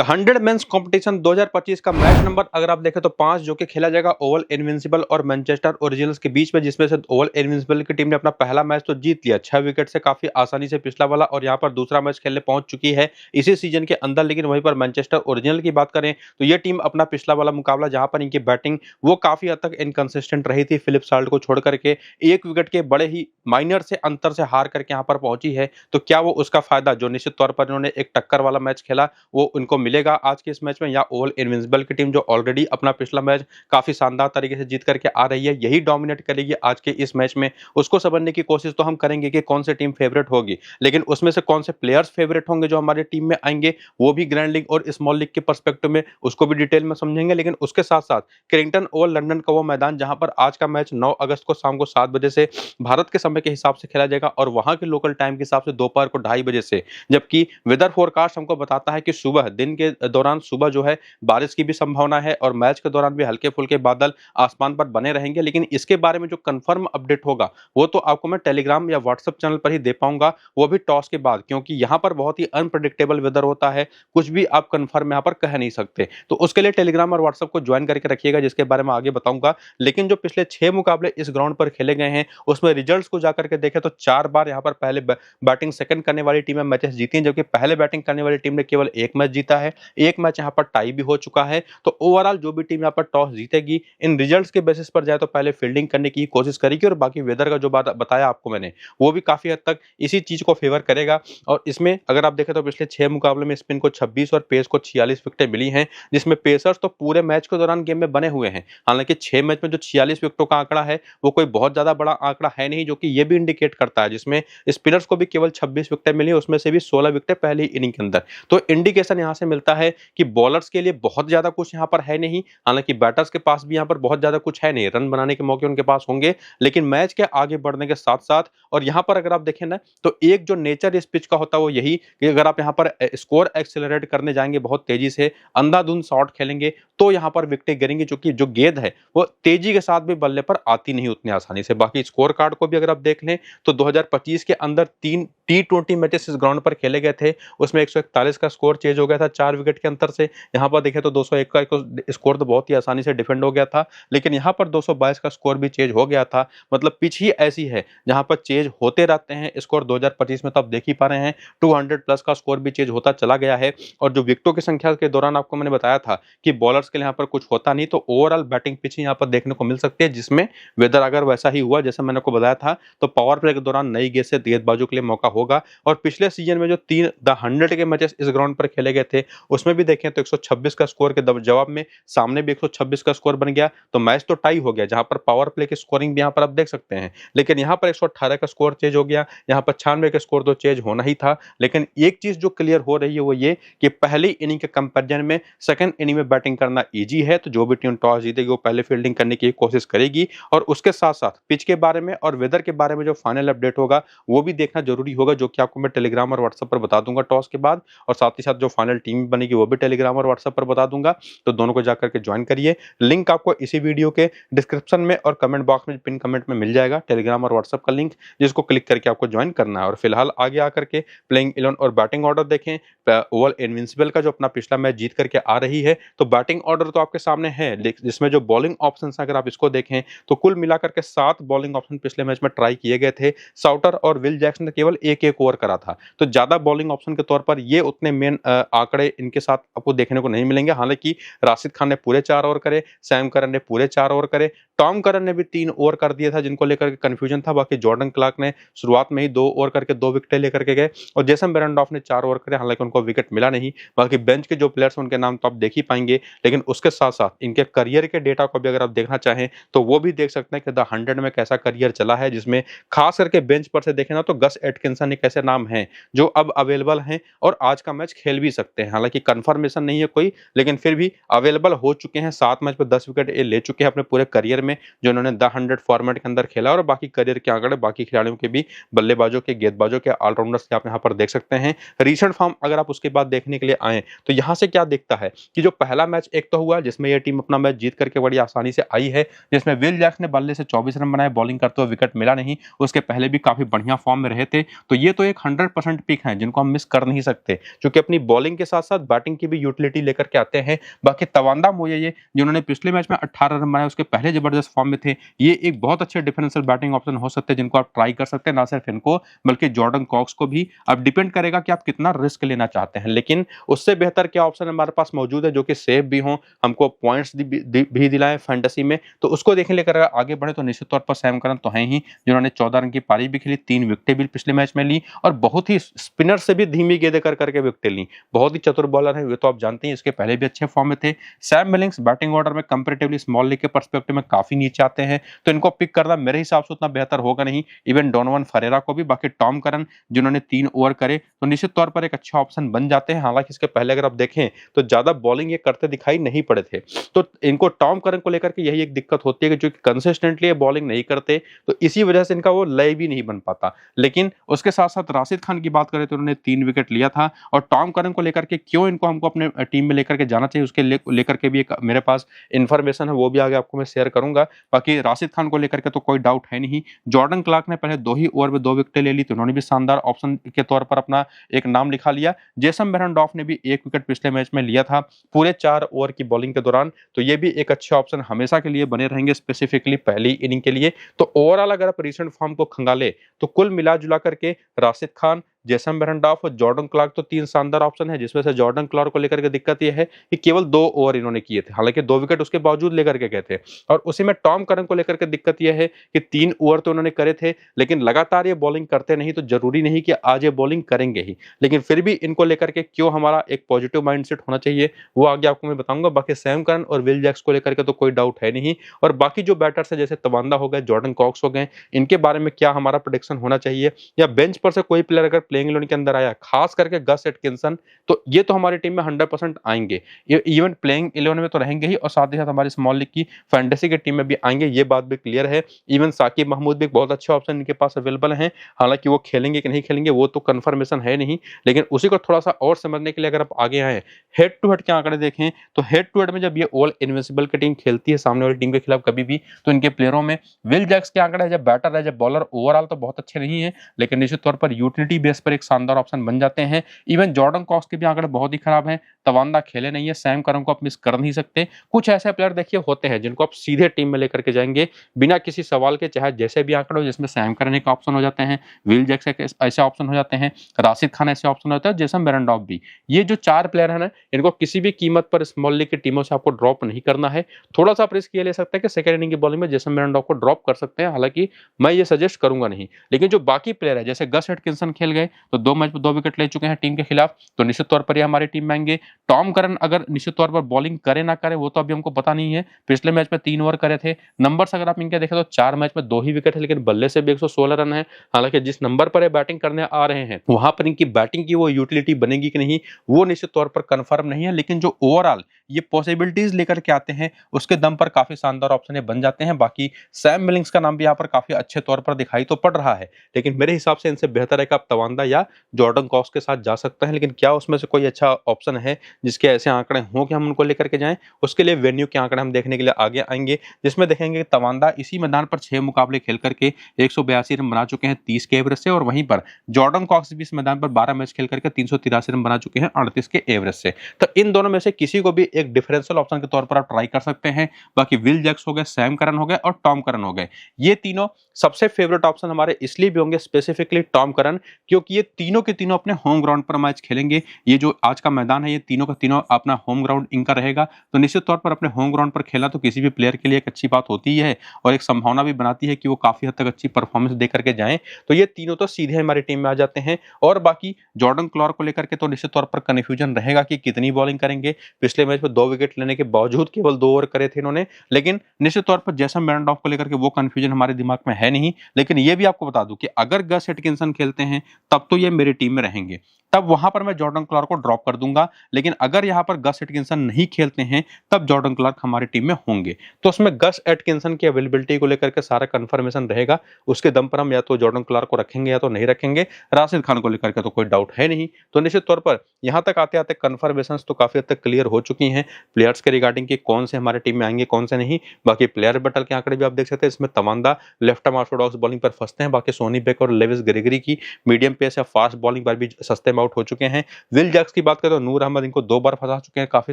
The 100 mains competition 2025 का match number अगर आप देखें तो 5 जो कि खेला जाएगा ओवल इनविंसिबल और मैनचेस्टर ओरिजिनल्स के बीच में, जिसमें से ओवल इनविंसिबल की टीम ने अपना पहला मैच तो जीत लिया 6 विकेट से काफी आसानी से पिछला वाला, और यहां पर दूसरा मैच खेलने पहुंच चुकी है इसी सीजन के अंदर। लेकिन वहीं पर मैनचेस्टर ओरिजिनल की बात करें तो ये टीम अपना पिछला वाला मुकाबला जहां पर इनकी बैटिंग वो काफी हद तक इनकंसिस्टेंट रही थी, फिलिप साल्ट को छोड़ करके 1 विकेट के बड़े ही माइनर से अंतर से हार करके यहां पर पहुंची है। तो क्या वो उसका फायदा जो निश्चित तौर पर इन्होंने एक टक्कर वाला मैच खेला वो उनको मिलेगा आज के इस मैच में, या ओवल इनविंसिबल की टीम जो ऑलरेडी अपना पिछला मैच काफी शानदार तरीके से जीत करके आ रही है यही डोमिनेट करेगी आज के इस मैच में? उसको समझने की कोशिश तो हम करेंगे कि कौन सी टीम फेवरेट होगी, लेकिन उसमें से कौन से प्लेयर्स फेवरेट होंगे जो हमारी टीम में आएंगे वो भी ग्रैंड लीग और स्मॉल लीग के पर्सपेक्टिव में उसको भी डिटेल में समझेंगे। लेकिन उसके साथ साथ क्रिंगटन ओवल लंदन का वो मैदान जहां पर आज का मैच 9 अगस्त को शाम को 7 बजे से भारत के समय के हिसाब से खेला जाएगा और वहां के लोकल टाइम के हिसाब से दोपहर को 2:30 बजे से, जबकि वेदर फोरकास्ट हमको बताता है कि सुबह दिन के दौरान सुबह जो है बारिश की भी संभावना है और मैच के दौरान भी हल्के फुल्के बादल आसमान पर बने रहेंगे। लेकिन इसके बारे में जो कंफर्म अपडेट होगा वो तो आपको मैं टेलीग्राम या व्हाट्सएप चैनल पर ही दे पाऊंगा, वो भी टॉस के बाद, क्योंकि यहां पर बहुत ही अनप्रेडिक्टेबल वेदर होता है, कुछ भी आप कंफर्म यहां पर कह नहीं सकते। तो उसके लिए टेलीग्राम और व्हाट्सएप को ज्वाइन करके रखिएगा जिसके बारे में आगे बताऊंगा। लेकिन जो पिछले 6 मुकाबले इस ग्राउंड पर खेले गए हैं उसमें रिजल्ट्स को जाकर के देखें तो 4 बार यहां पर पहले बैटिंग सेकंड करने वाली टीमें मैचेस जीती हैं, जबकि पहले बैटिंग करने वाली टीम ने केवल 1 मैच जीता है, 1 मैच यहां पर टाई भी हो चुका है। तो ओवरऑल जो भी टीम यहां पर टॉस जीतेगी इन रिजल्ट्स के बेसिस पर जाए तो पहले फील्डिंग करने की कोशिश करेगी, और बाकी वेदर का जो बात बताया आपको मैंने वो भी काफी हद तक इसी चीज को फेवर करेगा। और इसमें अगर आप देखें तो पिछले 6 मुकाबले में स्पिन को 26 और पेस को 46 विकेटें मिली हैं, जिसमें पेसर्स तो पूरे मैच के दौरान गेम में बने हुए हैं। हालांकि 6 मैच में जो 46 विकेटों का आंकड़ा है वो कोई बहुत ज्यादा बड़ा आंकड़ा है नहीं, जो कि ये भी इंडिकेट करता है, जिसमें स्पिनर्स को भी केवल 26 विकेटें मिली, उसमें से भी 16 विकेटें पहली इनिंग के अंदर। तो इंडिकेशन यहां से मिलता है कि बॉलर्स के लिए बहुत ज्यादा कुछ यहां पर है नहीं, हालांकि बैटर्स के पास भी यहां पर बहुत ज्यादा कुछ है नहीं, रन बनाने के मौके उनके पास होंगे, लेकिन मैच के आगे बढ़ने के साथ साथ, और यहां पर अगर आप देखें ना तो एक जो नेचर इस पिच का होता है वो यही कि अगर आप यहां पर स्कोर एक्सेलरेट करने जाएंगे बहुत तेजी से, अंधाधुंध शॉट खेलेंगे तो यहां पर विकेटें गिरेंगी, क्योंकि जो गेंद है वो तेजी के साथ भी बल्ले पर आती नहीं उतनी आसानी से। बाकी स्कोर कार्ड को भी अगर आप देख लें तो 2025 के अंदर 3 T20 मैचेस इस ग्राउंड पर खेले गए थे, उसमें 141 का स्कोर चेंज हो गया था 4 विकेट के अंतर से। यहां पर देखें तो 201 का स्कोर तो बहुत ही आसानी से डिफेंड हो गया था, लेकिन यहां पर 222 का स्कोर भी चेंज हो गया था। मतलब पिच ही ऐसी है जहां पर चेंज होते रहते हैं स्कोर। 2025 में तो आप देख ही पा रहे हैं 200 प्लस का स्कोर भी चेंज होता चला गया है। और जो विकेटों की संख्या के दौरान आपको मैंने बताया था कि बॉलर्स के लिए यहाँ पर कुछ होता नहीं, तो ओवरऑल बैटिंग पिच यहाँ पर देखने को मिल सकती है, जिसमें वेदर अगर वैसा ही हुआ जैसा मैंने आपको बताया था तो पावर प्ले के दौरान नई गेंद से गेंदबाजों के लिए मौका होगा। और पिछले सीजन में जो 3 द 100 के मैचेस इस ग्राउंड पर खेले गए थे उसमें भी देखें तो 126 का स्कोर के जवाब में सामने भी 126 का स्कोर बन गया, तो मैच तो टाई हो गया, जहां पर पावर प्ले की स्कोरिंग भी यहां पर आप देख सकते हैं। लेकिन यहां पर 118 का स्कोर चेंज हो गया, यहां पर 96 का स्कोर तो चेंज होना ही था। लेकिन एक चीज जो क्लियर हो रही है वो ये कि पहली इनिंग के कंपैरिजन में सेकंड इनिंग में बैटिंग करना इजी है, तो जो भी टीम टॉस जीतेगी वो पहले फील्डिंग करने की कोशिश करेगी। और उसके साथ साथ पिच के बारे में और वेदर के बारे में जो फाइनल अपडेट होगा वो भी देखना जरूरी होगा, जो कि आपको मैं टेलीग्राम और व्हाट्सएप पर बता दूंगा टॉस के बाद। और साथ ही साथ जो फाइनल टीम बनेगी वो भी टेलीग्राम और व्हाट्सएप पर बता दूंगा, तो दोनों को जाकर के ज्वाइन करिए। लिंक आपको इसी वीडियो के डिस्क्रिप्शन में और कमेंट बॉक्स में पिन कमेंट में मिल जाएगा टेलीग्राम और व्हाट्सएप का लिंक, जिसको क्लिक करके आपको ज्वाइन करना है। और फिलहाल आगे आकर के प्लेइंग 11 और बैटिंग ऑर्डर देखें। ओवल इनविंसिबल का जो अपना पिछला मैच जीत करके आ रही है, तो बैटिंग ऑर्डर तो आपके सामने है, जिसमें जो बॉलिंग ऑप्शन अगर आप इसको देखें तो कुल मिलाकर के 7 बॉलिंग ऑप्शन पिछले मैच में ट्राई किए गए थे। साउटर और विल जैक्सन ने केवल एक ओवर करा था, तो ज्यादा बॉलिंग ऑप्शन के तौर पर ये उतने मेन आंकड़े इनके साथ आपको देखने को नहीं मिलेंगे। हालांकि राशिद खान ने पूरे 4 ओवर करे, सैम करन ने पूरे 4 ओवर करे, टॉम करन ने भी 3 ओवर कर दिया था, जिनको लेकर के कंफ्यूजन था। बाकी जॉर्डन क्लार्क ने शुरुआत में ही 2 ओवर करके 2 विकेट लेकर के गए, और जेसन बेरेंडॉर्फ ने 4 ओवर करे, हालांकि उनको विकेट मिला नहीं। बाकी बेंच के जो प्लेयर्स उनके नाम तो आप देख ही पाएंगे, लेकिन उसके साथ साथ इनके करियर के डेटा को भी अगर आप देखना चाहें तो वो भी देख सकते हैं कि द 100 में कैसा करियर चला है, जिसमें खास करके बेंच पर से देखें ना तो गस एटकिंसन एक ऐसे नाम हैं जो अब अवेलेबल हैं और आज का मैच खेल भी सकते हैं। हालांकि कंफर्मेशन नहीं है कोई, लेकिन फिर भी अवेलेबल हो चुके हैं। 7 मैच पर 10 विकेट ये ले चुके हैं अपने पूरे करियर में, जो इन्होंने द 100 फॉर्मेट के अंदर खेला। और बाकी करियर के आंकड़े बाकी खिलाड़ियों के भी, बल्लेबाजों के, गेंदबाजों के, ऑलराउंडर्स के आप यहाँ पर देख सकते हैं। रीसेंट फॉर्म अगर आप उसके बाद देखने के लिए आए तो यहाँ से क्या दिखता है कि जो पहला मैच एक तो हुआ जिसमें यह टीम अपना मैच जीत करके बड़ी आसानी से आई है, जिसमें विल जैक्स ने बल्ले से 24 रन बनाए, बॉलिंग करते हुए विकेट मिला नहीं। उसके पहले भी काफी बढ़िया फॉर्म में रहे थे, तो ये तो एक 100% पिक है जिनको हम मिस कर नहीं सकते, क्योंकि अपनी बॉलिंग के साथ साथ बैटिंग की भी यूटिलिटी लेकर के आते हैं। बाकी तवांदा मोइये जिन्होंने पिछले मैच में 18 रन बनाए, उसके पहले जबरदस्त फॉर्म में थे, ये एक बहुत अच्छे डिफरेंशियल बैटिंग ऑप्शन हो सकते हैं जिनको आप ट्राई कर सकते हैं। ना सिर्फ इनको बल्कि जॉर्डन कॉक्स को भी। अब डिपेंड करेगा कि आप कितना रिस्क लेना चाहते हैं, लेकिन उससे बेहतर क्या ऑप्शन हमारे पास मौजूद है जो कि सेफ भी हो, हमको पॉइंट्स भी दिलाएं फैंटेसी में, तो उसको देखने लेकर आगे बढ़े तो निश्चित तौर पर सैम करन तो है ही, जिन्होंने 14 रन की पारी भी खेली, 3 विकेटें भी पिछले मैच में ली और बहुत ही स्पिनर से भी धीमी गेंदें कर करके विकेटें ली। बहुत ही चतुर बॉलर है, ये तो आप जानते हैं, इसके पहले भी अच्छे फॉर्म में थे। सैम मिलिंग्स बैटिंग ऑर्डर में कंपैरेटिवली स्मॉल लीग के पर्सपेक्टिव में काफी नीचे आते हैं, तो इनको पिक करना मेरे हिसाब से उतना बेहतर होगा नहीं। इवन डोनोवन फरेरा को भी। बाकी टॉम करन जिन्होंने 3 ओवर करे तो निश्चित तौर पर एक अच्छा ऑप्शन बन जाते हैं। हालांकि इसके पहले अगर आप देखें तो ज्यादा बॉलिंग ये करते दिखाई नहीं पड़े थे, तो इनको टॉम करन को लेकर के यही एक दिक्कत होती है कि जो कंसिस्टेंटली ये बॉलिंग नहीं करते, तो इसी वजह से इनका वो लय भी नहीं बन पाता। लेकिन उसके साथ साथ राशिद खान की बात करें तो उन्होंने 3 विकेट लिया था, और टॉम करन को लेकर के क्यों इनको हमको अपने टीम में लेकर के जाना चाहिए उसके लेकर के भी एक मेरे पास इंफॉर्मेशन है, वो भी आगे आपको मैं शेयर करूंगा। बाकी राशिद खान को लेकर के तो कोई डाउट है नहीं। जॉर्डन क्लार्क ने पहले 2 ही ओवर में 2 विकेटें ले ली, तो उन्होंने भी शानदार ऑप्शन के तौर पर अपना एक नाम लिखा लिया। जेसन बेरेंडॉर्फ ने भी 1 विकेट पिछले मैच में लिया था पूरे 4 ओवर की बॉलिंग के दौरान, तो ये भी एक अच्छे ऑप्शन हमेशा के लिए बने रहेंगे, स्पेसिफिकली पहली इनिंग के लिए। तो ओवरऑल अगर आप रिसेंट फॉर्म को खंगाले तो कुल मिला जुला करके राशिद खान, जेसन बेरेंडॉर्फ और जॉर्डन क्लार्क तो 3 शानदार ऑप्शन है, जिसमें से जॉर्डन क्लार्क को लेकर के दिक्कत यह है कि केवल 2 ओवर इन्होंने किए थे, हालांकि 2 विकेट उसके बावजूद लेकर के गए थे। और उसी में टॉम करन को लेकर के दिक्कत यह है कि 3 ओवर तो उन्होंने करे थे, लेकिन लगातार ये बॉलिंग करते नहीं, तो जरूरी नहीं कि आज ये बॉलिंग करेंगे ही, लेकिन फिर भी इनको लेकर के क्यों हमारा एक पॉजिटिव माइंडसेट होना चाहिए वो आगे आपको मैं बताऊंगा। बाकी सैम करन और विल जैक्स को लेकर के तो कोई डाउट है नहीं, और बाकी जो बैटर्स है जैसे तवांदा हो गए, जॉर्डन कॉक्स हो गए, इनके बारे में क्या हमारा प्रेडिक्शन होना चाहिए, या बेंच पर से कोई प्लेयर अगर प्लेइंग इलेवन के अंदर आया, खास करके गस एटकिंसन, तो ये तो हमारी टीम में 100% आएंगे, ये इवन प्लेइंग इलेवन में तो रहेंगे ही, और साथ ही साथ हमारी स्मॉल लीग की फैंटेसी की टीम में भी आएंगे, ये बात भी क्लियर है। इवन साकिब महमूद भी एक बहुत अच्छे ऑप्शन इनके पास अवेलेबल हैं, हालांकि वो खेलेंगे कि नहीं खेलेंगे वो तो कंफर्मेशन है नहीं, लेकिन उसी को थोड़ा सा और समझने के लिए अगर आप आगे आए, हेड टू हेड के आंकड़े देखें, तो हेड टू हेड में जब ये ऑल इनविंसिबल की टीम खेलती है सामने वाली टीम के खिलाफ कभी भी, तो इनके प्लेयरों में विल जैक्स के आंकड़े जब बैटर है, जब बॉलर ओवरऑल तो बहुत अच्छे नहीं है, लेकिन निश्चित तौर पर यूटिलिटी बेस पर एक शानदार ऑप्शन बन जाते हैं। इवन जॉर्डन कॉक्स के भी आंकड़े बहुत ही खराब हैं, तवांदा खेले नहीं है, सैम करन को आप मिस कर नहीं सकते। कुछ ऐसे प्लेयर देखिए होते हैं जिनको आप सीधे टीम में लेकर के जाएंगे बिना किसी सवाल के, चाहे जैसे भी आंकड़े हो, जिसमें सैम करन एक ऑप्शन हो जाते हैं, विल जैक्स ऐसे ऑप्शन हो जाते हैं, राशिद खान ऐसे ऑप्शन होता है, जेसन बेरेंडॉर्फ भी। ये जो 4 प्लेयर है ना, इनको किसी भी कीमत पर स्मॉल लीग की टीमों से आपको ड्रॉप नहीं करना है। थोड़ा सा आप रिस्क ये ले सकते हैं कि सेकंड इनिंग की बॉलिंग में जेसन बेरेंडॉर्फ को ड्रॉप कर सकते हैं, हालांकि मैं ये सजेस्ट करूंगा नहीं। लेकिन जो बाकी प्लेयर है जैसे गस एटकिंसन खेल गए, तो 2 मैच में 2 विकेट ले चुके हैं टीम के खिलाफ, तो निश्चित तौर पर ये हमारी टीम में आएंगे। टॉम करन अगर निश्चित तौर पर बॉलिंग करे ना करे वो तो अभी हमको पता नहीं है, पिछले मैच में 3 ओवर करे थे। नंबर्स अगर आप इनके देखें तो 4 मैच में 2 ही विकेट है, लेकिन बल्ले से भी 116 रन है। हालांकि जिस नंबर पर ये बैटिंग करने आ रहे हैं वहां पर इनकी बैटिंग की वो यूटिलिटी बनेगी कि नहीं वो निश्चित तौर पर कंफर्म नहीं है, लेकिन जो ओवरऑल ये पॉसिबिलिटीज लेकर के आते हैं उसके दम पर काफी शानदार ऑप्शन बन जाते हैं। बाकी सैम मिलिंग्स का नाम भी यहाँ पर काफी अच्छे तौर पर दिखाई तो पड़ रहा है, लेकिन मेरे हिसाब से इनसे बेहतर है कि आप तवांदा या जॉर्डन कॉक्स के साथ जा सकते हैं। लेकिन क्या उसमें से कोई अच्छा ऑप्शन है जिसके ऐसे आंकड़े हों कि हम उनको लेकर के जाएं, उसके लिए वेन्यू के आंकड़े हम देखने के लिए आगे आएंगे, जिसमें देखेंगे कि तवांदा इसी मैदान पर 6 मुकाबले खेल करके 182 रन बना चुके हैं 30 के एवरेज से, और वहीं पर जॉर्डन कॉक्स भी इस मैदान पर 12 मैच खेल करके 383 रन बना चुके हैं 38 के एवरेज से। तो इन दोनों में से किसी को भी एक डिफरेंशियल ऑप्शन के तौर पर आप ट्राई कर सकते हैं। बाकी विल जैक्स हो गए, सैम करन हो गए और टॉम करन हो गए, ये तीनों सबसे फेवरेट ऑप्शन हमारे इसलिए भी होंगे, स्पेसिफिकली टॉम करन, क्योंकि ये तीनों के तीनों अपने होम ग्राउंड पर मैच खेलेंगे। ये जो आज का मैदान है ये तीनों का तीनों अपना होम ग्राउंड इनका रहेगा, तो निश्चित तौर पर अपने होम ग्राउंड पर खेलना तो किसी भी प्लेयर के लिए एक अच्छी बात होती है, और एक संभावना भी बनाती है कि वो काफी हद तक अच्छी परफॉर्मेंस दे करके जाएं। तो ये तीनों तो सीधे हमारी टीम में आ जाते हैं। और बाकी जॉर्डन क्लार्क को लेकर के तो निश्चित तौर पर कंफ्यूजन रहेगा कि कितनी बॉलिंग करेंगे। पिछले मैच में 2 विकेट लेने के बावजूद केवल 2 ओवर करे थे इन्होंने, लेकिन निश्चित तौर पर जेसन बेरेंडॉर्फ को लेकर के वो कंफ्यूजन हमारे दिमाग में है नहीं। लेकिन ये भी आपको बता दूं कि अगर गस एटकिंसन खेलते हैं तब तो ये मेरी टीम में रहेंगे, तब वहां पर मैं जॉर्डन क्लार्क को ड्रॉप कर दूंगा। लेकिन अगर यहाँ पर गस एटकिंसन नहीं खेलते हैं तब जॉर्डन क्लार्क हमारी टीम में होंगे। तो उसमें गस एटकिंसन की अवेलेबिलिटी को लेकर के सारा कंफर्मेशन रहेगा, उसके दम पर हम या तो जॉर्डन क्लार्क को रखेंगे या तो नहीं रखेंगे। राशिद खान को लेकर के तो कोई डाउट है नहीं। तो निश्चित तौर पर यहाँ तक आते आते कंफर्मेशन तो काफी हद तक क्लियर हो चुकी हैं प्लेयर्स के रिगार्डिंग कि कौन से हमारे टीम में आएंगे कौन से नहीं। बाकी प्लेयर बैटल के आंकड़े भी आप देख सकते हैं, इसमें तवांदा लेफ्ट आर्म ऑर्थोडॉक्स बॉलिंग पर फंसते हैं, बाकी सोनी बेक और लेविस ग्रेगरी की मीडियम पेस या फास्ट बॉलिंग पर भी सस्ते में आउट हो चुके हैं। विल जैक्स की बात करें तो नूर अहमद इनको 2 बार फंसा चुके हैं काफी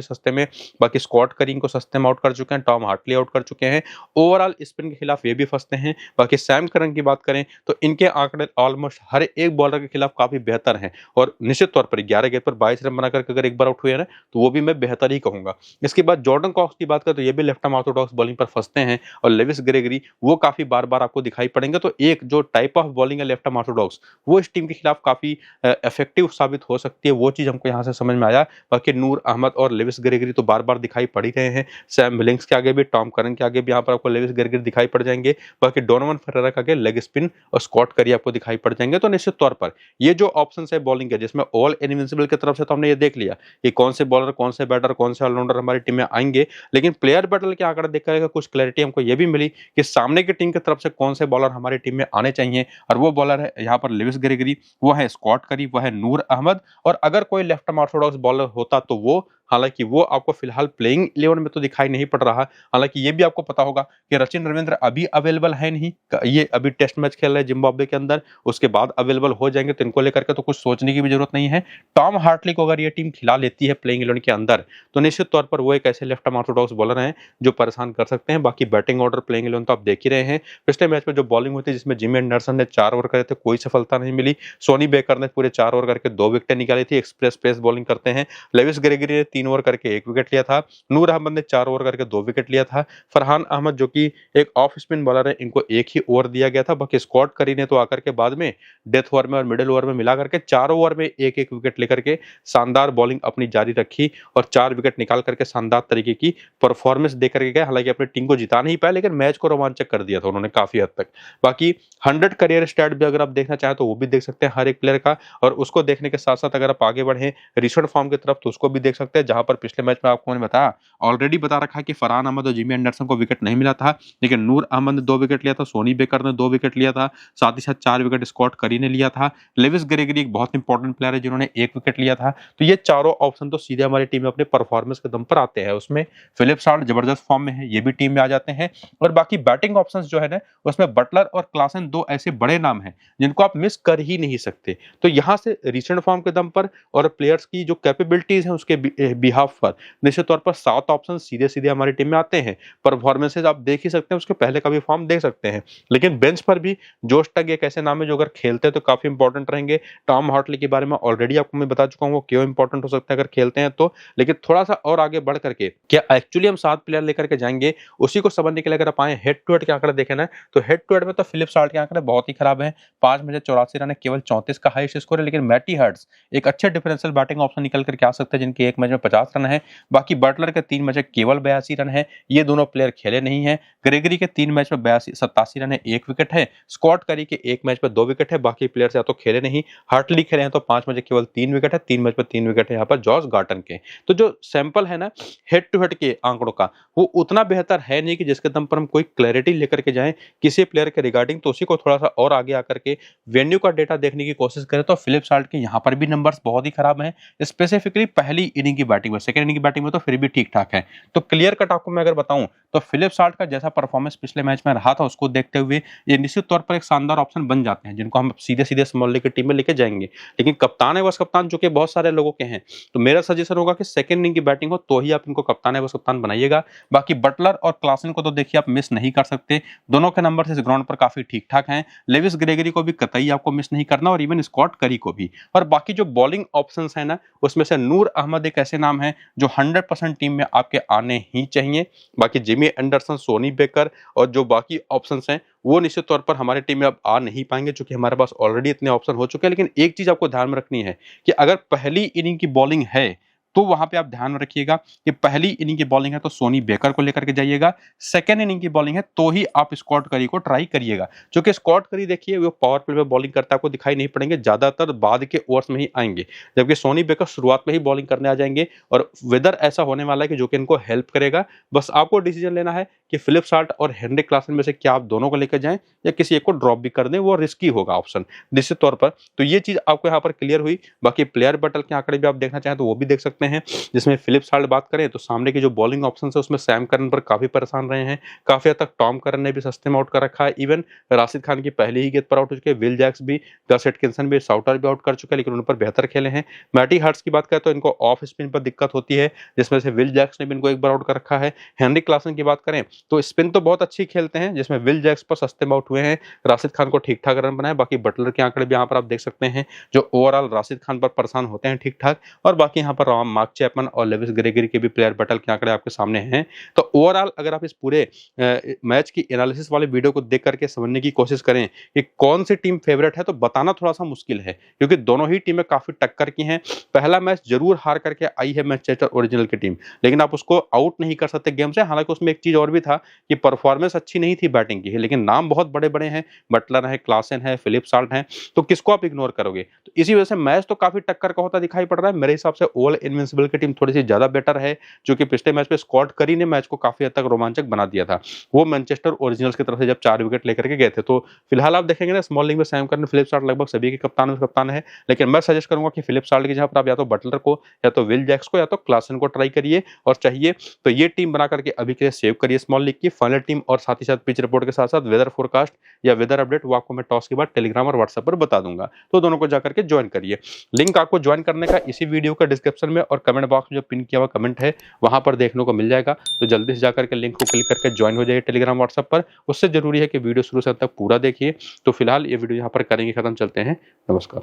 सस्ते में। बाकी स्कॉट करी इनको सस्ते में आउट कर चुके हैं, टॉम हार्टली आउट कर चुके हैं। ओवरऑल स्पिन के खिलाफ ये भी फंसते हैं। बाकी सैम करन की बात करें तो इनके आंकड़े ऑलमोस्ट हर एक बॉलर के खिलाफ काफी बेहतर हैं और निश्चित तौर पर 11 गेंद पर 22 रन बनाकर अगर एक बार आउट हुए ना तो वो भी मैं बेहतर ही कहूंगा। इसके बाद जॉर्डन कॉक्स की बात करें तो ये भी लेफ्ट आर्म ऑर्थोडॉक्स बॉलिंग पर फंसते हैं और लेविस ग्रेगरी वो काफी बार बार आपको दिखाई पड़ेंगे। तो एक जो टाइप ऑफ बॉलिंग है लेफ्ट आर्म ऑर्थोडॉक्स वो इस टीम के खिलाफ काफी इफेक्टिव साबित हो सकती है, वो चीज हमको यहाँ से समझ में आया। बाकी नूर अहमद और लेविस ग्रेगरी तो बार बार दिखाई पड़ ही रहे हैं। सैम मिलिंग्स के आगे भी, टॉम करन के आगे भी यहाँ पर आपको लेविस ग्रेगरी दिखाई पड़ जाएंगे। बाकी डोनोवन फेरेरा के आगे लेग स्पिन और स्कॉट करी आपको दिखाई पड़ जाएंगे। तो निश्चित तौर पर ये जो ऑप्शन है बॉलिंग के जिसमें ऑल इनविंसिबल की तरफ से तो हमने ये देख लिया कि कौन से बॉलर कौन से बैटर कौन से ऑलराउंडर हमारी टीम में आएंगे। लेकिन प्लेयर बैटल के आंकड़े देखकर कुछ क्लैरिटी हमको ये भी मिली कि सामने की टीम की तरफ से कौन से बॉलर हमारी टीम में आने चाहिए और वो बॉलर है यहाँ पर लेविस ग्रेगरी, वो है स्कॉट करी, वो है नूर अहमद और अगर कोई लेफ्ट आर्म ऑर्थोडॉक्स बॉलर होता तो वो, हालांकि वो आपको फिलहाल प्लेइंग 11 में तो दिखाई नहीं पड़ रहा। हालांकि ये भी आपको पता होगा कि रचिन रविंद्र अभी अवेलेबल है नहीं, ये अभी टेस्ट मैच खेल रहे हैं जिम्बाब्वे के अंदर, उसके बाद अवेलेबल हो जाएंगे तो इनको लेकर के तो कुछ सोचने की भी जरूरत नहीं है। टॉम हार्टली को अगर ये टीम खिला लेती है प्लेइंग 11 के अंदर तो निश्चित तौर पर वो एक ऐसे लेफ्ट आर्म ऑर्थोडॉक्स बॉलर हैं जो परेशान कर सकते हैं। बाकी बैटिंग ऑर्डर प्लेइंग 11 तो आप देख ही रहे हैं। पिछले मैच में जो बॉलिंग हुई थी जिसमें जिमी एंडरसन ने 4 ओवर करे थे, कोई सफलता नहीं मिली। सोनी बेकर ने पूरे 4 ओवर करके 2 विकेटें निकाली थी, एक्सप्रेस पेस बॉलिंग करते हैं। लेविस ग्रेगरी ने 3 ओवर करके 1 विकेट लिया था। नूर अहमद ने 4 ओवर करके 2 विकेट लिया था। फरहान अहमद जो कि एक ऑफ स्पिन बॉलर है, इनको 1 ही ओवर दिया गया था। बाकी स्कॉट करी ने तो आकर के बाद में डेथ ओवर में और मिडिल ओवर में मिला करके 4 ओवर में 1-1 विकेट लेकर के शानदार बॉलिंग अपनी जारी रखी और 4 विकेट निकाल करके शानदार तरीके की परफॉर्मेंस देकर के गए। हालांकि अपनी टीम को जिता नहीं पाए लेकिन मैच को रोमांचक कर दिया था उन्होंने काफी हद तक। बाकी 100 करियर स्टैट भी अगर आप देखना चाहें तो वो भी देख सकते हैं हर एक प्लेयर का, और उसको देखने के साथ साथ अगर आप आगे बढ़े रिसेंट फॉर्म की तरफ तो उसको भी देख सकते हैं, जहां पर पिछले मैच में आपको मैंने बताया ऑलरेडी बता रखा है कि फरहान अहमद और जिमी एंडरसन को विकेट नहीं मिला था, लेकिन नूर अहमद ने 2 विकेट लिया था, सोनी बेकर ने 2 विकेट लिया था, साथ ही साथ 4 विकेट स्कॉट करी ने लिया था। लेविस ग्रेगरी एक बहुत इंपॉर्टेंट प्लेयर है जिन्होंने 1 विकेट लिया था। तो ये चारों ऑप्शन तो सीधे हमारी टीम में अपने परफॉर्मेंस के दम पर आते हैं। उसमें फिलिप साल्ट जबरदस्त फॉर्म में है, ये भी टीम में आ जाते हैं। और बाकी बैटिंग ऑप्शंस जो है ना उसमें बटलर और क्लासन 2 ऐसे बड़े नाम हैं जिनको आप मिस कर ही नहीं सकते। तो यहां से रिसेंट फॉर्म के दम पर और प्लेयर्स की जो कैपेबिलिटीज हैं उसके बिहाफ पर निश्चित तौर पर 7 ऑप्शन सीधे सीधे हमारी टीम में आते हैं। परफॉर्मेंसेज आप देख ही सकते हैं, उसके पहले का भी फॉर्म देख सकते हैं। लेकिन बेंच पर भी जोश टग एक ऐसे नाम है जो अगर खेलते हैं तो काफी इंपॉर्टेंट रहेंगे। टॉम हार्टली के बारे में ऑलरेडी आपको मैं बता चुका हूँ क्यों इंपॉर्टेंट हो सकता है अगर खेलते हैं तो। लेकिन थोड़ा सा और आगे बढ़ करके क्या एक्चुअली हम 7 प्लेयर लेकर के जाएंगे उसी को समझने के लिए अगर आप आए हेड टू हेड के आंकड़े देखें ना तो हेड टू हेड में तो फिलिप साल्ट के आंकड़े बहुत ही खराब है। 5 मैच 84 रन है, केवल 34 का हाईएस्ट स्कोर है। लेकिन मैटी हर्ट्स एक अच्छे डिफरेंशियल बैटिंग ऑप्शन निकल करके आ सकते हैं जिनके एक मैच में 50 रन है। बाकी बटलर के 3 मैच में केवल 82 रन है, ये दोनों प्लेयर खेले नहीं है। ग्रेगरी के 3 मैच में 87 रन है, 1 विकेट है। स्कॉट करी के 1 मैच में 2 विकेट है, बाकी प्लेयर्स या तो खेले नहीं। हार्टली खेले हैं तो 5 मैच में केवल 3 विकेट है, 3 मैच में 3 विकेट है यहाँ पर जॉस गार्टन के। तो जो सैंपल है ना हेड टू हेड के आंकड़ों का वो उतना बेहतर है नहीं कि जिसके दम पर हम कोई क्लैरिटी लेकर के जाएं किसी प्लेयर के रिगार्डिंग। तो उसी को थोड़ा सा और आगे आकर के वेन्यू का डेटा देखने की कोशिश करें तो फिलिप साल्ट के यहाँ पर भी नंबर्स बहुत ही खराब हैं, स्पेसिफिकली पहली इनिंग की बैटिंग में। सेकंड इनिंग की बैटिंग में तो फिर भी ठीक ठाक है। तो क्लियर कट आपको मैं अगर बताऊं तो फिलिप साल्ट का जैसा परफॉर्मेंस पिछले मैच में रहा था उसको देखते हुए ये निश्चित तौर पर एक शानदार ऑप्शन बन जाते हैं जिनको हम सीधे सीधे स्मॉल लीग की टीम में लेके जाएंगे। लेकिन कप्तान है वस कप्तान जो कि बहुत सारे लोगों के हैं, तो मेरा सजेशन होगा कि सेकंड इनिंग की बैटिंग हो तो ही आप इनको कप्तान है वस कप्तान बनाइएगा। बाकी बटलर और क्लासन को तो देखिए आप मिस नहीं कर सकते, दोनों के नंबर इस ग्राउंड पर काफी ठीक ठाक हैं। लेविस ग्रेगरी को भी कतई आपको मिस नहीं करना और इवन स्कॉट करी को भी। और बाकी जो बॉलिंग ऑप्शंस है ना उसमें से नूर अहमद एक ऐसे नाम है जो 100% टीम में आपके आने ही चाहिए। बाकी जिमी एंडरसन, सोनी बेकर और जो बाकी ऑप्शंस हैं वो निश्चित तौर पर हमारी टीम में अब आ नहीं पाएंगे क्योंकि हमारे पास ऑलरेडी इतने ऑप्शन हो चुके हैं। लेकिन एक चीज आपको ध्यान में रखनी है कि अगर पहली इनिंग की बॉलिंग है तो वहां पे आप ध्यान में रखिएगा कि पहली इनिंग की बॉलिंग है तो सोनी बेकर को लेकर के जाइएगा, सेकेंड इनिंग की बॉलिंग है तो ही आप स्कॉट करी को ट्राई करिएगा। जो कि स्कॉट करी देखिए वो पावर प्ले पे बॉलिंग करता आपको दिखाई नहीं पड़ेंगे, ज्यादातर बाद के ओवर्स में ही आएंगे, जबकि सोनी बेकर शुरुआत में ही बॉलिंग करने आ जाएंगे। और वेदर ऐसा होने वाला है कि जो कि इनको हेल्प करेगा। बस आपको डिसीजन लेना है कि फिलिप साल्ट और हेनरिक क्लासन में से क्या आप दोनों को लेकर जाएं या किसी एक को ड्रॉप भी कर दें, वो रिस्की होगा ऑप्शन निश्चित तौर पर। तो ये चीज आपको यहाँ पर क्लियर हुई। बाकी प्लेयर बैटल के आंकड़े भी आप देखना चाहें तो वो भी देख सकते हैं, जिसमें फिलिप साल्ट बात करें तो सामने की जो बॉलिंग ऑप्शन है उसमें सैम करन पर काफी परेशान रहे हैं, काफी हद तक टॉम करन ने भी सस्ते में आउट कर रखा है। इवन राशिद खान की पहली ही गेंद पर आउट हो चुके हैं, विल जैक्स भी, गस एटकिंसन भी, साउटर भी आउट कर चुके हैं, लेकिन उन पर बेहतर खेले हैं। मैटी हर्ट्स की बात करें तो इनको ऑफ स्पिन पर दिक्कत होती है, जिसमें से विल जैक्स ने भी इनको एक बार आउट कर रखा है। हेनरिक क्लासन की बात करें तो स्पिन तो बहुत अच्छी खेलते हैं, जिसमें विल जैक्स पर सस्ते में आउट हुए हैं, राशिद खान को ठीक ठाक रन बनाए। बाकी बटलर के आंकड़े भी यहाँ पर आप देख सकते हैं, जो ओवरऑल राशिद खान पर परेशान होते हैं ठीक ठाक। और बाकी यहाँ पर मार्क चैपमैन और लेविस ग्रेगरी के भी प्लेयर बैटल के आंकड़े आपके सामने हैं। तो ओवरऑल अगर आप इस पूरे मैच की एनालिसिस वाले वीडियो को देख करके समझने की कोशिश करें कि कौन सी टीम फेवरेट है, तो बताना थोड़ा सा मुश्किल है, क्योंकि दोनों ही टीमें काफी टक्कर की हैं। पहला मैच जरूर हार करके आई है मैनचेस्टर ओरिजिनल की टीम, लेकिन आप उसको आउट नहीं कर सकते गेम से। हालांकि उसमें एक चीज और भी था कि परफॉर्मेंस अच्छी नहीं थी बैटिंग की, लेकिन नाम बहुत बड़े बड़े हैं, बटलर है, क्लासन है, फिलिप साल्ट है, तो किसको आप इग्नोर करोगे। तो इसी वजह से मैच तो काफी टक्कर का होता दिखाई पड़ रहा है। मेरे हिसाब से ओवल इनविंसिबल की टीम थोड़ी सी ज्यादा बेटर है, जो कि पिछले मैच में स्कॉट करी ने मैच को काफी हद तक रोमांचक बना दिया था। वो मैनचेस्टर ओरिजिनल्स की तरफ से जब 4 विकेट लेकर के गए थे। तो फिलहाल आप देखेंगे ना, स्मॉल लीग में सैम करन, फिलिप साल्ट लगभग सभी के कप्तान में कप्तान है, लेकिन मैं सजेस्ट करूंगा कि फिलिप साल्ट की जगह पर आप या तो बटलर को, या तो विल जैक्स को, या तो क्लासन को ट्राई करिए। और चाहिए तो ये टीम बना करके अभी के लिए सेव करिए स्मॉल लीग की फाइनल टीम, और साथ ही साथ पिच रिपोर्ट के साथ साथ वेदर फोरकास्ट या वेदर अपडेट वो आपको मैं टॉस के बाद टेलीग्राम और व्हाट्सएप पर बता दूंगा। तो दोनों को जाकर के ज्वाइन करिए। लिंक आपको ज्वाइन करने का इसी वीडियो का डिस्क्रिप्शन में और कमेंट बॉक्स में जो पिन किया हुआ कमेंट है वहां पर देखने को मिल जाएगा। तो जल्दी से जाकर के लिंक को क्लिक करके ज्वाइन हो जाइए टेलीग्राम व्हाट्सएप पर। उससे जरूरी है कि वीडियो शुरू से अंत तक पूरा देखिए। तो फिलहाल ये वीडियो यहाँ पर करेंगे खत्म, चलते हैं, नमस्कार।